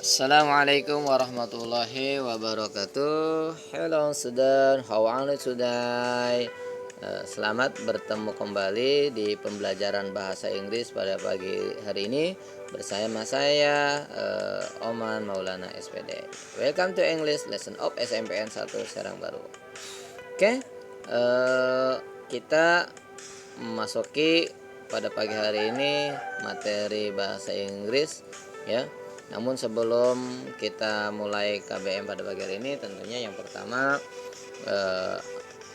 Assalamualaikum warahmatullahi wabarakatuh. Hello student, how are you today? Selamat bertemu kembali di pembelajaran bahasa Inggris pada pagi hari ini bersama saya Oman Maulana SPD. Welcome to English lesson of SMPN 1 Serang Baru. Oke, kita memasuki pada pagi hari ini materi bahasa Inggris ya. Namun sebelum kita mulai KBM pada pagi hari ini, tentunya yang pertama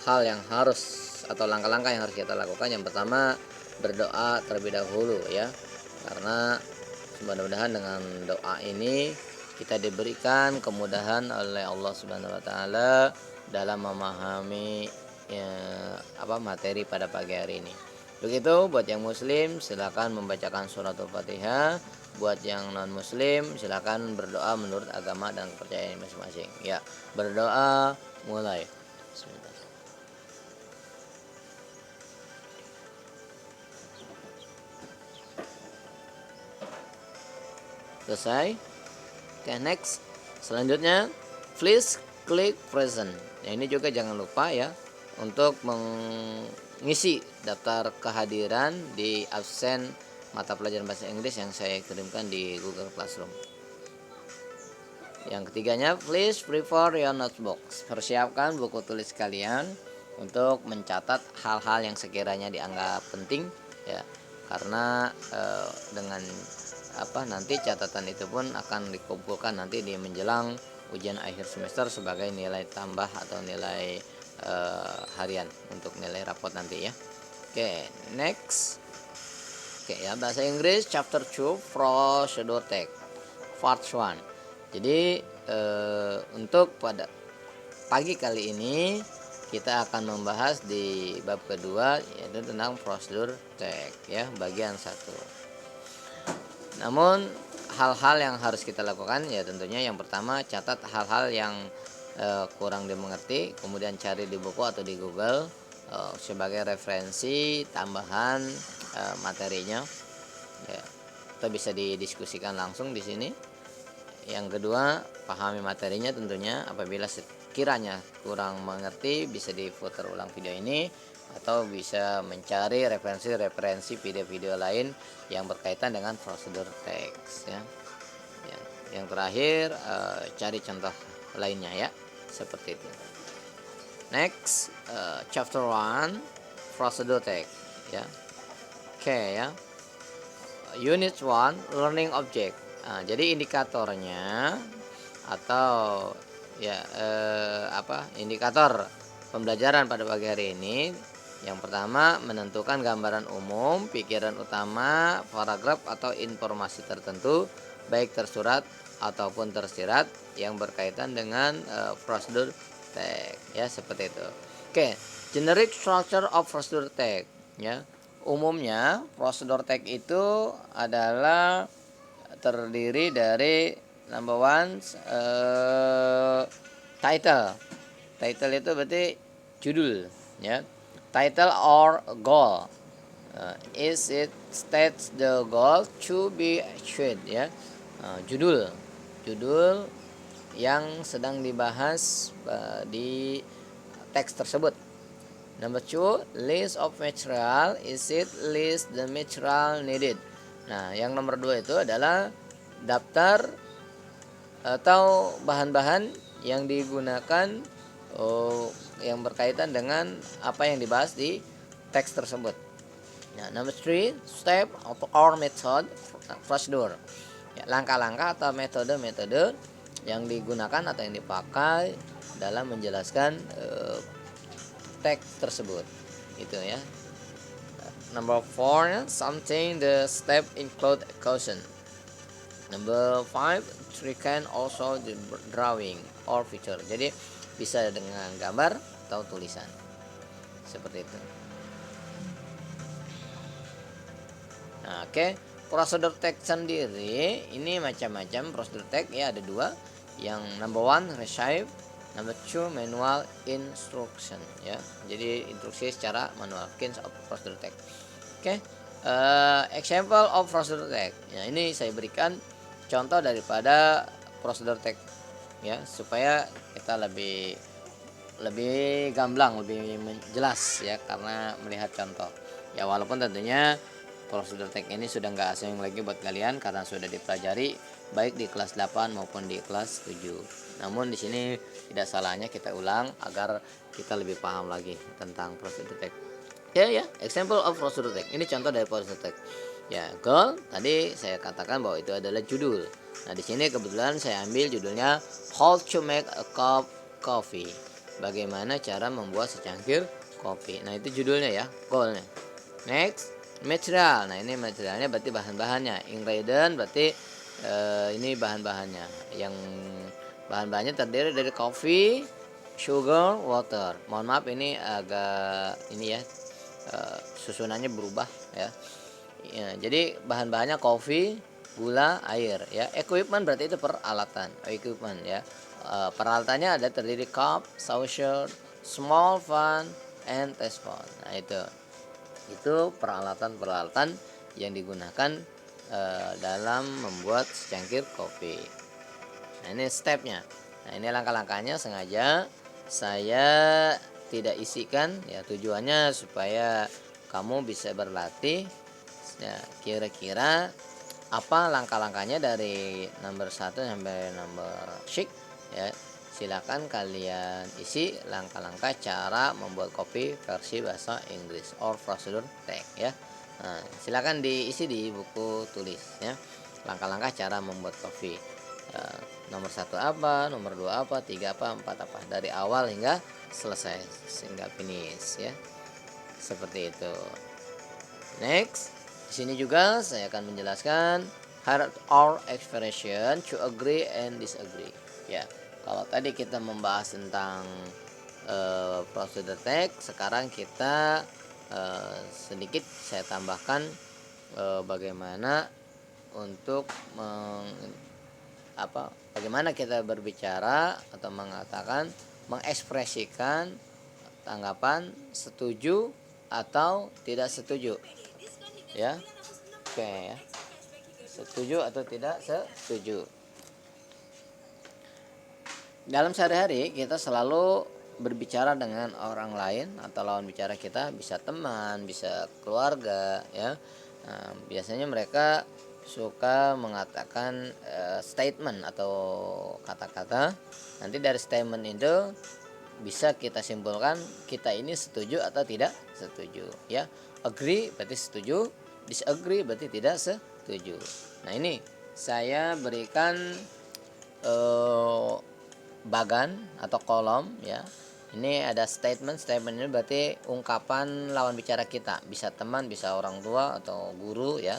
hal yang harus atau langkah-langkah yang harus kita lakukan, yang pertama berdoa terlebih dahulu ya, karena mudah-mudahan dengan doa ini kita diberikan kemudahan oleh Allah Subhanahu Wa Taala dalam memahami materi pada pagi hari ini. Begitu buat yang muslim silakan membacakan suratul Fatihah. Buat yang non muslim silakan berdoa menurut agama dan kepercayaan masing-masing. Ya, berdoa mulai. Bismillah. Selesai. Oke, next. Selanjutnya, please klik present. Nah, ini juga jangan lupa ya untuk mengisi daftar kehadiran di absen mata pelajaran bahasa Inggris yang saya kirimkan di Google Classroom. Yang ketiganya, please prepare your notebook. Persiapkan buku tulis kalian untuk mencatat hal-hal yang sekiranya dianggap penting ya, karena dengan nanti catatan itu pun akan dikumpulkan nanti di menjelang ujian akhir semester sebagai nilai tambah atau nilai harian untuk nilai rapot nanti ya. Oke, next. Oke ya, bahasa Inggris chapter 2 procedure text part 1. Jadi untuk pada pagi kali ini kita akan membahas di bab kedua, yaitu tentang prosedur text ya, bagian 1. Namun hal-hal yang harus kita lakukan ya tentunya yang pertama catat hal-hal yang kurang dimengerti, kemudian cari di buku atau di Google sebagai referensi tambahan materinya ya, atau bisa didiskusikan langsung di sini. Yang kedua, pahami materinya tentunya. Apabila sekiranya kurang mengerti bisa diputar ulang video ini atau bisa mencari referensi video-video lain yang berkaitan dengan prosedur teks ya. Yang terakhir, cari contoh lainnya ya, seperti itu. Next, chapter 1 prosedur text ya. Oke ya. Unit 1 learning object. Nah, jadi indikatornya atau ya indikator pembelajaran pada pagi hari ini, yang pertama menentukan gambaran umum, pikiran utama, paragraf atau informasi tertentu baik tersurat ataupun tersirat yang berkaitan dengan prosedur text ya, seperti itu. Oke, generic structure of prosedur text ya. Umumnya prosedur text itu adalah terdiri dari number one title. Title itu berarti judul ya. Title or goal. Is it states the goal to be achieved ya. Judul yang sedang dibahas di teks tersebut. Number 2, list of material. Is it list the material needed? Nah, yang nomor 2 itu adalah daftar atau bahan-bahan yang digunakan yang berkaitan dengan apa yang dibahas di teks tersebut. Nah, number 3, step or method prosedur. Ya, langkah-langkah atau metode-metode yang digunakan atau yang dipakai dalam menjelaskan teks tersebut itu ya. Number 4, something the step include a caution. Number 5, we can also the drawing or picture. Jadi bisa dengan gambar atau tulisan seperti itu. Nah, oke. Prosedur text sendiri ini macam-macam prosedur text ya, ada 2. Yang number 1 receive, number 2 manual instruction ya. Jadi instruksi secara manual, kinds of prosedur text. Oke. Example of prosedur text. Ya, ini saya berikan contoh daripada prosedur text ya, supaya kita lebih lebih gamblang, lebih jelas ya karena melihat contoh. Ya walaupun tentunya prosedur teks ini sudah nggak asing lagi buat kalian karena sudah dipelajari baik di kelas 8 maupun di kelas 7. Namun di sini tidak salahnya kita ulang agar kita lebih paham lagi tentang prosedur teks. Ya, example of prosedur teks. Ini contoh dari prosedur teks. Ya, goal tadi saya katakan bahwa itu adalah judul. Nah, di sini kebetulan saya ambil judulnya How to make a cup coffee. Bagaimana cara membuat secangkir kopi. Nah, itu judulnya ya, goalnya. Next, material. Nah, ini materialnya berarti bahan-bahannya. Ingredient berarti ini bahan-bahannya. Yang bahan-bahannya terdiri dari coffee, sugar, water. Mohon maaf ini agak ini ya, susunannya berubah ya. Jadi bahan-bahannya kopi, gula, air ya. Equipment berarti itu peralatan. Equipment ya. Peralatannya ada terdiri cup, saucer, small pan, and teaspoon. Nah, itu peralatan-peralatan yang digunakan dalam membuat secangkir kopi. Nah, ini stepnya. Nah, ini langkah-langkahnya sengaja saya tidak isikan ya, tujuannya supaya kamu bisa berlatih ya, kira-kira apa langkah-langkahnya dari nomor 1 sampai nomor 6 ya. Silakan kalian isi langkah-langkah cara membuat kopi versi bahasa Inggris or prosedur text ya. Nah, silakan diisi di buku tulis ya. Langkah-langkah cara membuat kopi. Nomor 1 apa, nomor 2 apa, 3 apa, 4 apa, dari awal hingga selesai sehingga finish ya. Seperti itu. Next, di sini juga saya akan menjelaskan hard or expression to agree and disagree. Ya, kalau tadi kita membahas tentang prosedur text, sekarang kita sedikit saya tambahkan bagaimana untuk bagaimana kita berbicara atau mengatakan, mengekspresikan tanggapan setuju atau tidak setuju. Ya, oke ya, setuju atau tidak setuju. Dalam sehari-hari kita selalu berbicara dengan orang lain atau lawan bicara kita, bisa teman, bisa keluarga ya. Nah, biasanya mereka suka mengatakan statement atau kata-kata. Nanti dari statement itu bisa kita simpulkan kita ini setuju atau tidak setuju ya. Agree berarti setuju, disagree berarti tidak setuju. Nah, ini saya berikan bagan atau kolom ya. Ini ada statement ini berarti ungkapan lawan bicara kita, bisa teman, bisa orang tua atau guru ya.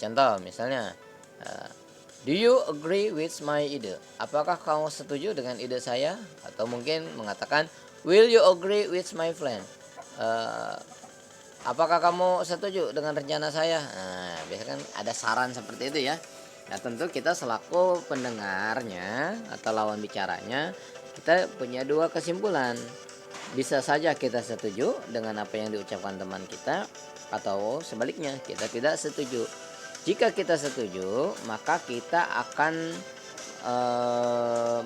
Contoh misalnya, do you agree with my ide? Apakah kamu setuju dengan ide saya? Atau mungkin mengatakan, will you agree with my plan? Apakah kamu setuju dengan rencana saya? Nah, biasanya kan ada saran seperti itu ya. Nah, tentu kita selaku pendengarnya atau lawan bicaranya, kita punya dua kesimpulan. Bisa saja kita setuju dengan apa yang diucapkan teman kita, atau sebaliknya kita tidak setuju. Jika kita setuju, maka kita akan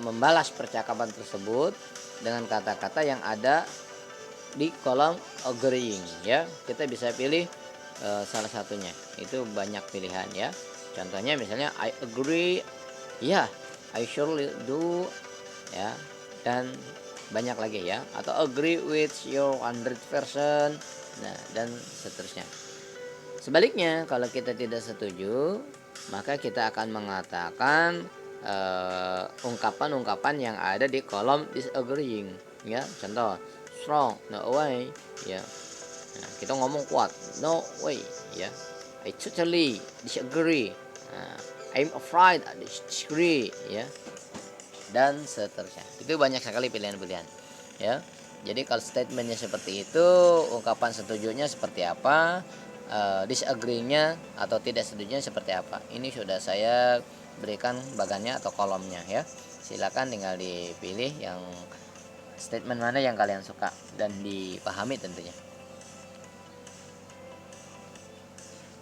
membalas percakapan tersebut dengan kata-kata yang ada di kolom agreeing ya. Kita bisa pilih salah satunya. Itu banyak pilihan ya. Contohnya misalnya I agree, ya, I surely do ya, dan banyak lagi ya, atau agree with your 100%, nah, dan seterusnya. Sebaliknya, kalau kita tidak setuju, maka kita akan mengatakan ungkapan-ungkapan yang ada di kolom disagreeing ya. Contoh, strong, no way ya. Nah, kita ngomong kuat, no way ya. I totally disagree. I'm afraid, I disagree ya, dan seterusnya. Itu banyak sekali pilihan-pilihan ya. Jadi kalau statementnya seperti itu, ungkapan setujunya seperti apa, disagree-nya atau tidak setujunya seperti apa. Ini sudah saya berikan bagannya atau kolomnya ya. Silakan tinggal dipilih yang statement mana yang kalian suka dan dipahami tentunya.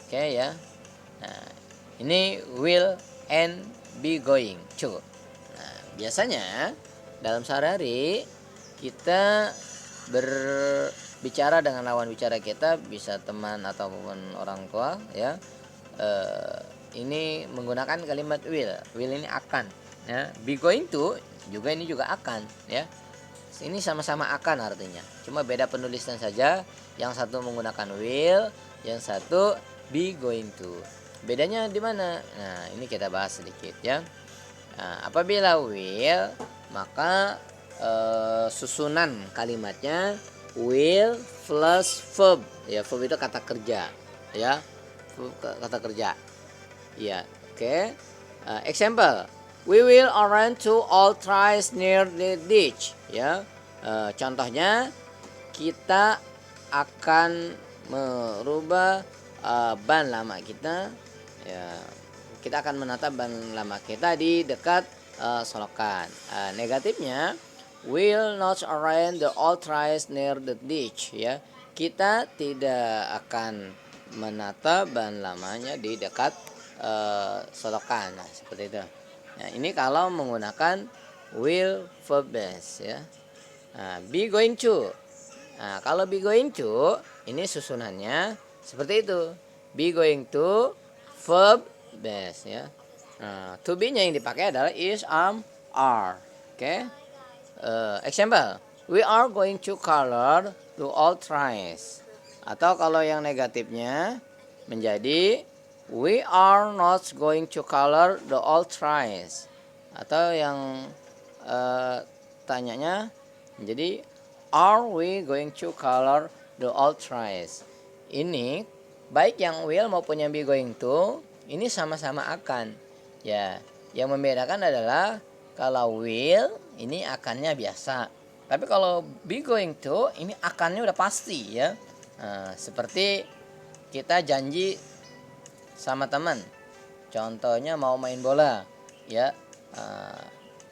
Oke ya. Nah, ini will and be going to. Nah, biasanya dalam sehari-hari kita berbicara dengan lawan bicara kita, bisa teman ataupun orang tua ya. Ini menggunakan kalimat will. Will ini akan ya. Be going to juga ini juga akan ya. Ini sama-sama akan artinya. Cuma beda penulisan saja. Yang satu menggunakan will, yang satu be going to. Bedanya di mana? Nah, ini kita bahas sedikit ya. Nah, apabila will, maka susunan kalimatnya will plus verb. Ya, verb itu kata kerja, ya. Kata kerja. Ya, oke. Example. We will arrange to all trees near the ditch. Ya, contohnya kita akan merubah ban lama kita. Ya, kita akan menata ban lama kita di dekat solokan. Negatifnya, will not arrange the all trees near the ditch. Ya, kita tidak akan menata ban lamanya di dekat solokan. Nah, seperti itu. Nah, ini kalau menggunakan will verb base ya. Nah, be going to. Nah, kalau be going to ini susunannya seperti itu. Be going to verb base ya. Nah, to be-nya yang dipakai adalah is, are. Oke. Example, we are going to color the old trees. Atau kalau yang negatifnya menjadi we are not going to color the old trees. Atau yang tanyanya menjadi are we going to color the old trees. Ini baik yang will maupun yang be going to ini sama-sama akan. Ya, yang membedakan adalah kalau will ini akannya biasa. Tapi kalau be going to ini akannya udah pasti ya. Nah, seperti kita janji sama teman, contohnya mau main bola ya.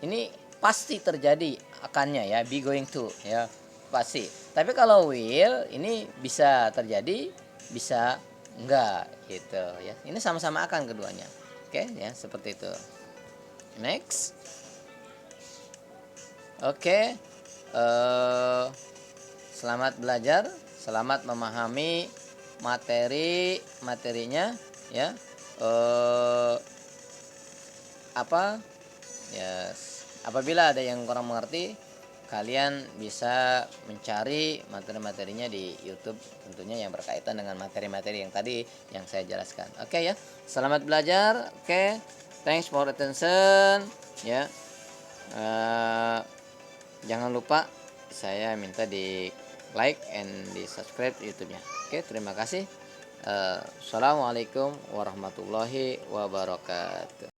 Ini pasti terjadi akannya ya, be going to ya, pasti. Tapi kalau will ini bisa terjadi, bisa enggak gitu ya. Ini sama-sama akan keduanya. Oke ya, seperti itu. Next. Oke. Selamat belajar, selamat memahami materinya ya. Apabila ada yang kurang mengerti, kalian bisa mencari materi-materinya di YouTube, tentunya yang berkaitan dengan materi-materi yang tadi yang saya jelaskan. Oke ya, selamat belajar. Oke, thanks for attention ya. Jangan lupa saya minta di like and di subscribe YouTube-nya. Oke, terima kasih. Assalamualaikum warahmatullahi wabarakatuh.